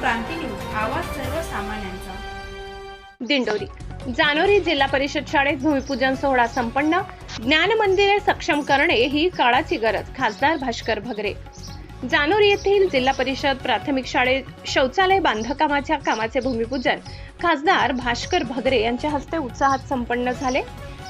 क्रांती news, आवाज सर्वसामान्यांचा। दिंडोरी जानोरी जिल्हा परिषद शाळेत भूमिपूजन सोहळा संपन्न। ज्ञान मंदिरे सक्षम करणे ही काळाची गरज, खासदार भास्कर भगरे। जानोरी येथील जिल्हा परिषद प्राथमिक शाळेत शौचालय बांधकामाच्या कामाचे भूमिपूजन खासदार भास्कर भगरे यांच्या हस्ते उत्साहात संपन्न झाले।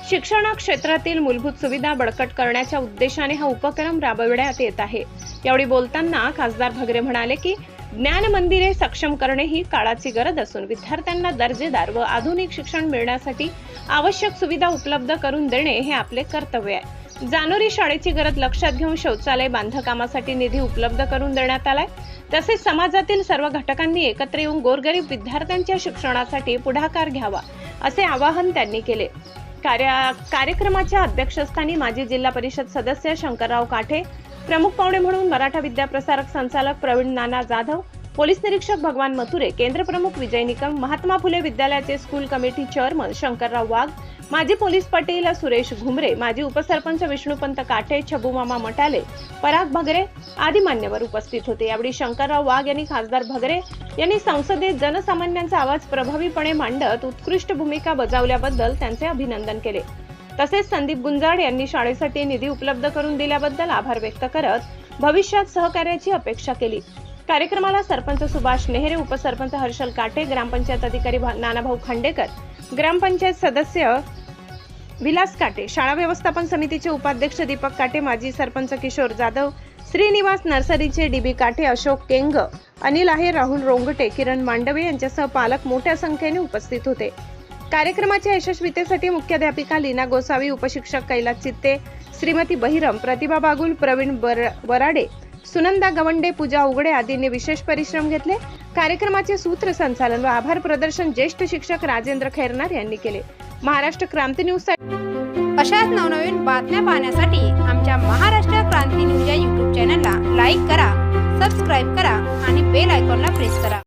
शिक्षण क्षेत्रातील मूलभूत सुविधा बळकट करण्याच्या उद्देशाने हा उपक्रम राबविण्यात येत आहे। यावेळी बोलताना खासदार भगरे म्हणाले की ज्ञान मंदिरे सक्षम करणे ही काळाची गरज असून विद्यार्थ्यांना दर्जेदार व आधुनिक शिक्षण मिळण्यासाठी आवश्यक सुविधा उपलब्ध करून देणे हे आपले कर्तव्य आहे। जानोरी शाळेची गरज लक्षात घेऊन शौचालय बांधकामासाठी निधी उपलब्ध करून देण्यात आलाय। तसेच समाजातील सर्व घटकांनी एकत्र येऊन गोरगरीब विद्यार्थ्यांच्या शिक्षणासाठी पुढाकार घ्यावा असे आवाहन त्यांनी केले। कार्यक्रमाच्या अध्यक्षस्थानी माजी जिल्हा परिषद सदस्य शंकरराव काठे, प्रमुख पाहुणे म्हणून मराठा विद्याप्रसारक संचालक प्रवीण नाना जाधव, पोलीस निरीक्षक भगवान मथुरे, केंद्र प्रमुख विजय निकम, महात्मा फुले विद्यालयाचे स्कूल कमिटी चेअरमन शंकरराव वाघ, माजी पोलीस पाटील सुरेश घुमरे, माजी उपसरपंच विष्णुपंत काठे, छबू मामा मटाले, पराग भगरे आदी मान्यवर उपस्थित होते। यावेळी शंकरराव वाघ यांनी खासदार भगरे यांनी संसदेत जनसामान्यांचा आवाज प्रभावीपणे मांडत उत्कृष्ट भूमिका बजावल्याबद्दल त्यांचे अभिनंदन केले। तसेच संदीप गुंजाड यांनी शाळेसाठी निधी उपलब्ध करून दिल्याबद्दल आभार व्यक्त करत भविष्यात सहकार्याची अपेक्षा केली। कार्यक्रमाला सरपंच सुभाष नेहरे, उपसरपंच हर्षल काठे, ग्रामपंचायत अधिकारी नानाभाऊ खांडेकर, ग्रामपंचायत सदस्य विलास काटे, शाळा व्यवस्थापन समितीचे उपाध्यक्ष दीपक काटे, माजी सरपंच किशोर जाधव, श्रीनिवास नर्सरीचे डीबी काठे, अशोक केंग, अनिल आहेर, राहुल रोंगटे, किरण मांडवे यांच्यासह पालक मोठ्या संख्येने उपस्थित होते। कार्यक्रमाच्या यशस्वीतेसाठी मुख्याध्यापिका लीना गोसावी, उपशिक्षक कैलास चित्ते, श्रीमती बहिरम, प्रतिभा बागुल, प्रवीण वराडे, सुनंदा गवंडे, पूजा उघडे आदींनी विशेष परिश्रम घेतले। कार्यक्रमाचे सूत्रसंचालन व आभार प्रदर्शन ज्येष्ठ शिक्षक राजेंद्र खैरनार यांनी केले। महाराष्ट्र क्रांती न्यूज अशाच नवनवीन बातम्या पाहण्यासाठी आमच्या महाराष्ट्र क्रांती न्यूज या YouTube चॅनलला लाईक करा, सबस्क्राईब करा आणि बेल आयकॉनला प्रेस करा।